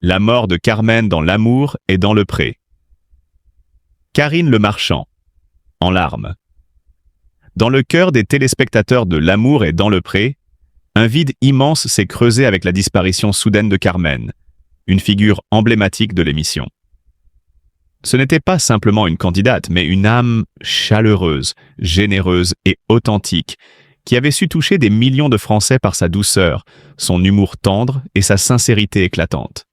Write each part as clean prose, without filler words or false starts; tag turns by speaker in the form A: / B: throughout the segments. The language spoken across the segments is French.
A: La mort de Carmen dans L'amour et dans le pré. Karine Le Marchand, en larmes. Dans le cœur des téléspectateurs de L'amour et dans le pré, un vide immense s'est creusé avec la disparition soudaine de Carmen, une figure emblématique de l'émission. Ce n'était pas simplement une candidate, mais une âme chaleureuse, généreuse et authentique, qui avait su toucher des millions de Français par sa douceur, son humour tendre et sa sincérité éclatante.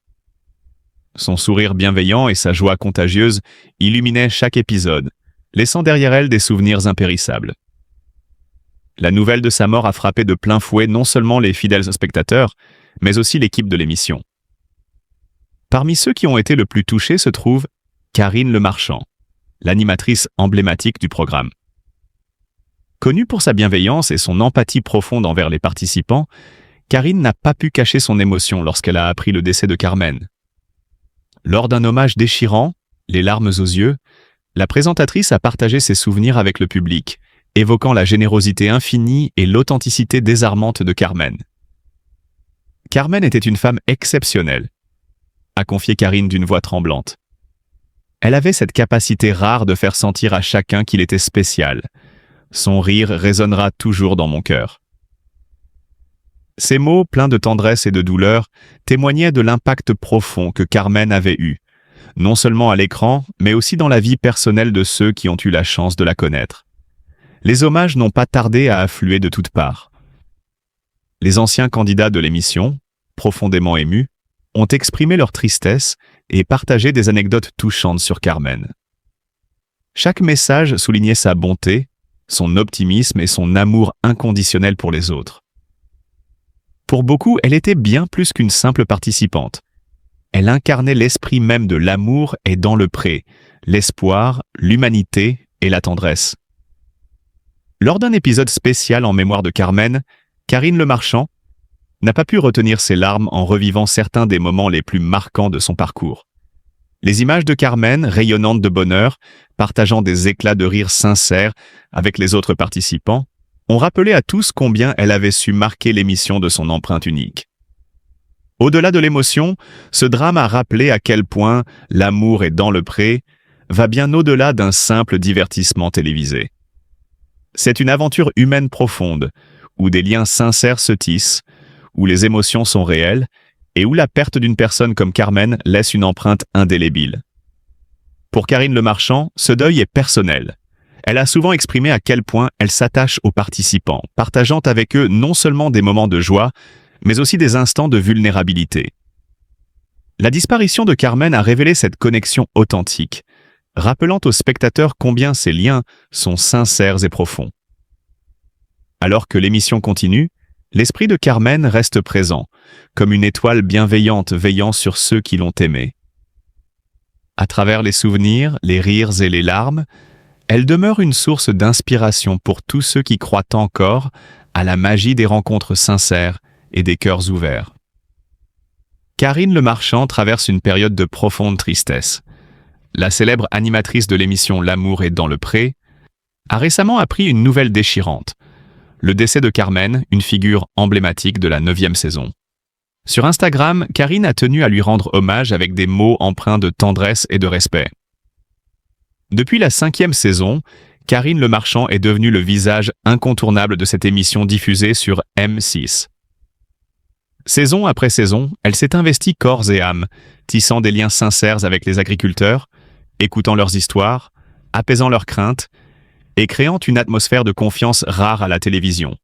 A: Son sourire bienveillant et sa joie contagieuse illuminaient chaque épisode, laissant derrière elle des souvenirs impérissables. La nouvelle de sa mort a frappé de plein fouet non seulement les fidèles spectateurs, mais aussi l'équipe de l'émission. Parmi ceux qui ont été le plus touchés se trouve Karine Le Marchand, l'animatrice emblématique du programme. Connue pour sa bienveillance et son empathie profonde envers les participants, Karine n'a pas pu cacher son émotion lorsqu'elle a appris le décès de Carmen. Lors d'un hommage déchirant, les larmes aux yeux, la présentatrice a partagé ses souvenirs avec le public, évoquant la générosité infinie et l'authenticité désarmante de Carmen. Carmen était une femme exceptionnelle, a confié Karine d'une voix tremblante. Elle avait cette capacité rare de faire sentir à chacun qu'il était spécial. Son rire résonnera toujours dans mon cœur. Ces mots, pleins de tendresse et de douleur, témoignaient de l'impact profond que Carmen avait eu, non seulement à l'écran, mais aussi dans la vie personnelle de ceux qui ont eu la chance de la connaître. Les hommages n'ont pas tardé à affluer de toutes parts. Les anciens candidats de l'émission, profondément émus, ont exprimé leur tristesse et partagé des anecdotes touchantes sur Carmen. Chaque message soulignait sa bonté, son optimisme et son amour inconditionnel pour les autres. Pour beaucoup, elle était bien plus qu'une simple participante. Elle incarnait l'esprit même de l'amour et dans le pré, l'espoir, l'humanité et la tendresse. Lors d'un épisode spécial en mémoire de Carmen, Karine Le Marchand n'a pas pu retenir ses larmes en revivant certains des moments les plus marquants de son parcours. Les images de Carmen, rayonnantes de bonheur, partageant des éclats de rire sincères avec les autres participants, ont rappelé à tous combien elle avait su marquer l'émission de son empreinte unique. Au-delà de l'émotion, ce drame a rappelé à quel point L'amour est dans le pré va bien au-delà d'un simple divertissement télévisé. C'est une aventure humaine profonde, où des liens sincères se tissent, où les émotions sont réelles, et où la perte d'une personne comme Carmen laisse une empreinte indélébile. Pour Karine Le Marchand, ce deuil est personnel. Elle a souvent exprimé à quel point elle s'attache aux participants, partageant avec eux non seulement des moments de joie, mais aussi des instants de vulnérabilité. La disparition de Carmen a révélé cette connexion authentique, rappelant aux spectateurs combien ces liens sont sincères et profonds. Alors que l'émission continue, l'esprit de Carmen reste présent, comme une étoile bienveillante veillant sur ceux qui l'ont aimée. À travers les souvenirs, les rires et les larmes, elle demeure une source d'inspiration pour tous ceux qui croient encore à la magie des rencontres sincères et des cœurs ouverts. Karine Le Marchand traverse une période de profonde tristesse. La célèbre animatrice de l'émission L'amour est dans le pré a récemment appris une nouvelle déchirante, le décès de Carmen, une figure emblématique de la 9e saison. Sur Instagram, Karine a tenu à lui rendre hommage avec des mots empreints de tendresse et de respect. Depuis la 5e saison, Karine Le Marchand est devenue le visage incontournable de cette émission diffusée sur M6. Saison après saison, elle s'est investie corps et âme, tissant des liens sincères avec les agriculteurs, écoutant leurs histoires, apaisant leurs craintes et créant une atmosphère de confiance rare à la télévision.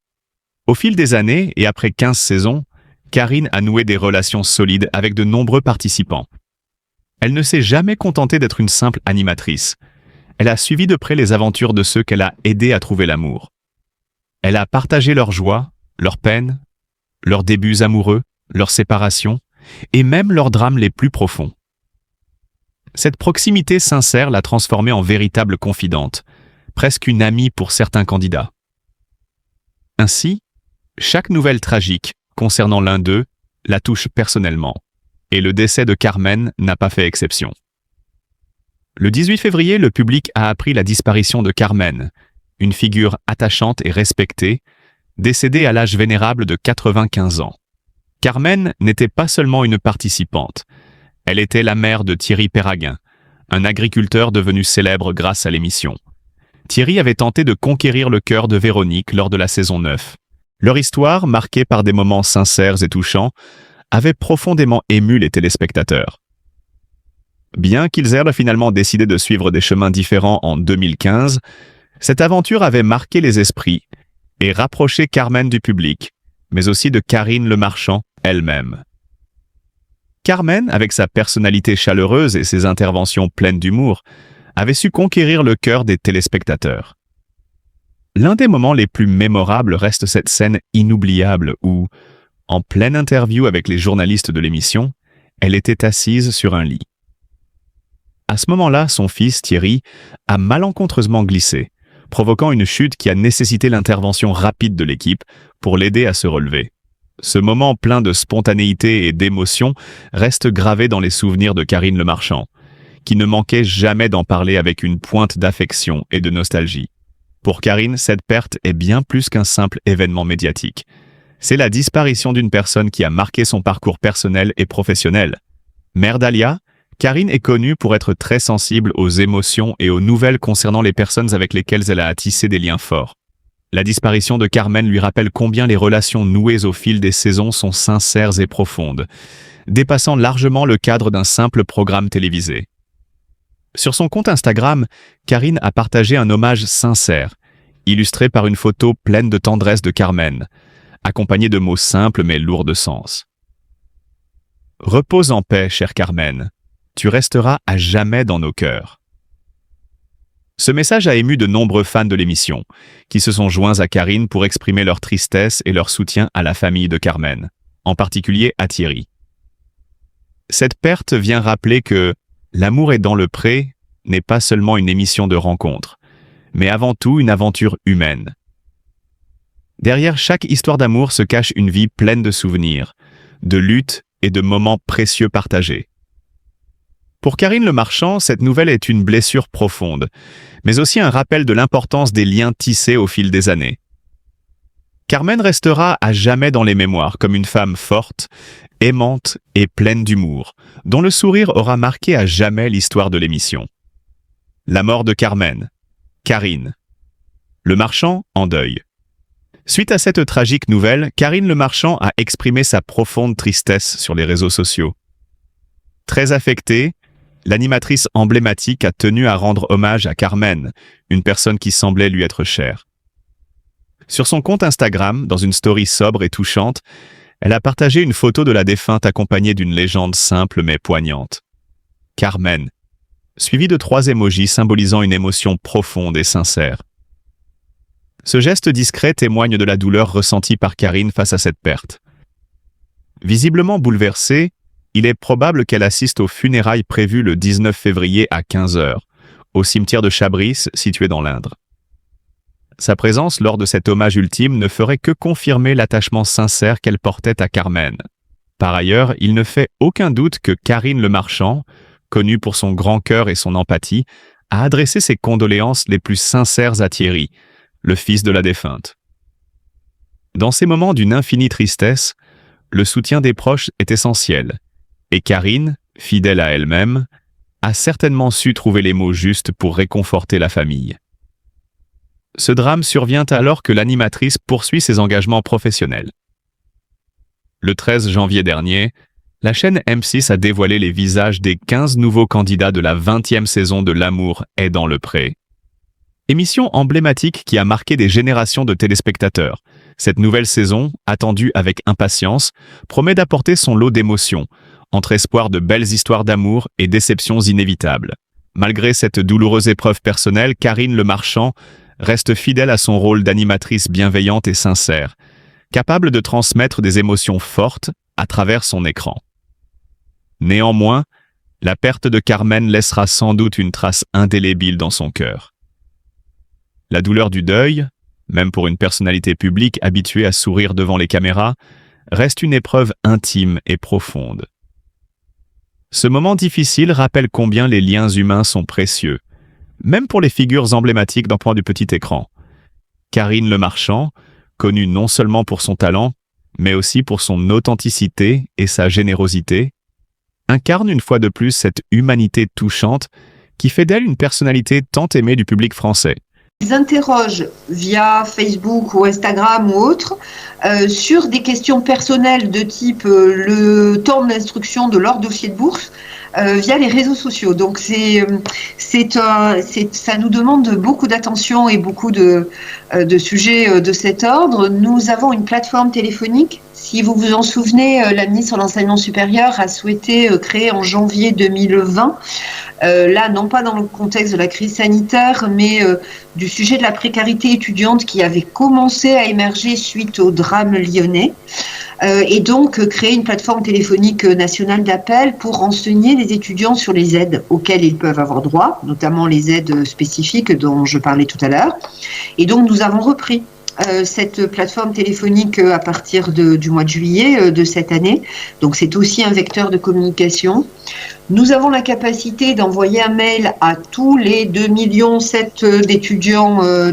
A: Au fil des années et après 15 saisons, Karine a noué des relations solides avec de nombreux participants. Elle ne s'est jamais contentée d'être une simple animatrice. Elle a suivi de près les aventures de ceux qu'elle a aidés à trouver l'amour. Elle a partagé leurs joies, leurs peines, leurs débuts amoureux, leurs séparations, et même leurs drames les plus profonds. Cette proximité sincère l'a transformée en véritable confidente, presque une amie pour certains candidats. Ainsi, chaque nouvelle tragique concernant l'un d'eux la touche personnellement, et le décès de Carmen n'a pas fait exception. Le 18 février, le public a appris la disparition de Carmen, une figure attachante et respectée, décédée à l'âge vénérable de 95 ans. Carmen n'était pas seulement une participante, Elle était la mère de Thierry Péraguin, un agriculteur devenu célèbre grâce à l'émission. Thierry avait tenté de conquérir le cœur de Véronique lors de la saison 9. Leur histoire, marquée par des moments sincères et touchants, avait profondément ému les téléspectateurs. Bien qu'ils aient finalement décidé de suivre des chemins différents en 2015, cette aventure avait marqué les esprits et rapproché Carmen du public, mais aussi de Karine Le Marchand elle-même. Carmen, avec sa personnalité chaleureuse et ses interventions pleines d'humour, avait su conquérir le cœur des téléspectateurs. L'un des moments les plus mémorables reste cette scène inoubliable où, en pleine interview avec les journalistes de l'émission, elle était assise sur un lit. À ce moment-là, son fils, Thierry, a malencontreusement glissé, provoquant une chute qui a nécessité l'intervention rapide de l'équipe pour l'aider à se relever. Ce moment plein de spontanéité et d'émotion reste gravé dans les souvenirs de Karine Le Marchand, qui ne manquait jamais d'en parler avec une pointe d'affection et de nostalgie. Pour Karine, cette perte est bien plus qu'un simple événement médiatique. C'est la disparition d'une personne qui a marqué son parcours personnel et professionnel. Mère d'Alia, Karine est connue pour être très sensible aux émotions et aux nouvelles concernant les personnes avec lesquelles elle a tissé des liens forts. La disparition de Carmen lui rappelle combien les relations nouées au fil des saisons sont sincères et profondes, dépassant largement le cadre d'un simple programme télévisé. Sur son compte Instagram, Karine a partagé un hommage sincère, illustré par une photo pleine de tendresse de Carmen, accompagnée de mots simples mais lourds de sens. « Repose en paix, chère Carmen. Tu resteras à jamais dans nos cœurs. » Ce message a ému de nombreux fans de l'émission, qui se sont joints à Karine pour exprimer leur tristesse et leur soutien à la famille de Carmen, en particulier à Thierry. Cette perte vient rappeler que L'amour est dans le pré n'est pas seulement une émission de rencontre, mais avant tout une aventure humaine. Derrière chaque histoire d'amour se cache une vie pleine de souvenirs, de luttes et de moments précieux partagés. Pour Karine Le Marchand, cette nouvelle est une blessure profonde, mais aussi un rappel de l'importance des liens tissés au fil des années. Carmen restera à jamais dans les mémoires comme une femme forte, aimante et pleine d'humour, dont le sourire aura marqué à jamais l'histoire de l'émission. La mort de Carmen, Karine. Le Marchand en deuil. Suite à cette tragique nouvelle, Karine Le Marchand a exprimé sa profonde tristesse sur les réseaux sociaux. Très affectée, l'animatrice emblématique a tenu à rendre hommage à Carmen, une personne qui semblait lui être chère. Sur son compte Instagram, dans une story sobre et touchante, elle a partagé une photo de la défunte accompagnée d'une légende simple mais poignante. Carmen, suivie de 3 émojis symbolisant une émotion profonde et sincère. Ce geste discret témoigne de la douleur ressentie par Karine face à cette perte. Visiblement bouleversée, il est probable qu'elle assiste aux funérailles prévues le 19 février à 15h, au cimetière de Chabris, situé dans l'Indre. Sa présence lors de cet hommage ultime ne ferait que confirmer l'attachement sincère qu'elle portait à Carmen. Par ailleurs, il ne fait aucun doute que Karine Le Marchand, connue pour son grand cœur et son empathie, a adressé ses condoléances les plus sincères à Thierry, le fils de la défunte. Dans ces moments d'une infinie tristesse, le soutien des proches est essentiel, et Karine, fidèle à elle-même, a certainement su trouver les mots justes pour réconforter la famille. Ce drame survient alors que l'animatrice poursuit ses engagements professionnels. Le 13 janvier dernier, la chaîne M6 a dévoilé les visages des 15 nouveaux candidats de la 20e saison de L'amour est dans le pré. Émission emblématique qui a marqué des générations de téléspectateurs. Cette nouvelle saison, attendue avec impatience, promet d'apporter son lot d'émotions, entre espoir de belles histoires d'amour et déceptions inévitables. Malgré cette douloureuse épreuve personnelle, Karine Le Marchand reste fidèle à son rôle d'animatrice bienveillante et sincère, capable de transmettre des émotions fortes à travers son écran. Néanmoins, la perte de Carmen laissera sans doute une trace indélébile dans son cœur. La douleur du deuil, même pour une personnalité publique habituée à sourire devant les caméras, reste une épreuve intime et profonde. Ce moment difficile rappelle combien les liens humains sont précieux, même pour les figures emblématiques d'un point du petit écran. Karine Le Marchand, connue non seulement pour son talent, mais aussi pour son authenticité et sa générosité, incarne une fois de plus cette humanité touchante qui fait d'elle une personnalité tant aimée du public français.
B: Ils interrogent via Facebook ou Instagram ou autre sur des questions personnelles de type le temps d'instruction de leur dossier de bourse via les réseaux sociaux. Donc ça nous demande beaucoup d'attention et beaucoup de sujets de cet ordre. Nous avons une plateforme téléphonique. Si vous vous en souvenez, la ministre de l'Enseignement supérieur a souhaité créer en janvier 2020, là non pas dans le contexte de la crise sanitaire, mais du sujet de la précarité étudiante qui avait commencé à émerger suite au drame lyonnais. Et donc créer une plateforme téléphonique nationale d'appel pour renseigner les étudiants sur les aides auxquelles ils peuvent avoir droit, notamment les aides spécifiques dont je parlais tout à l'heure. Et donc nous avons repris cette plateforme téléphonique à partir du mois de juillet de cette année. Donc c'est aussi un vecteur de communication. Nous avons la capacité d'envoyer un mail à tous les 2,7 millions d'étudiants de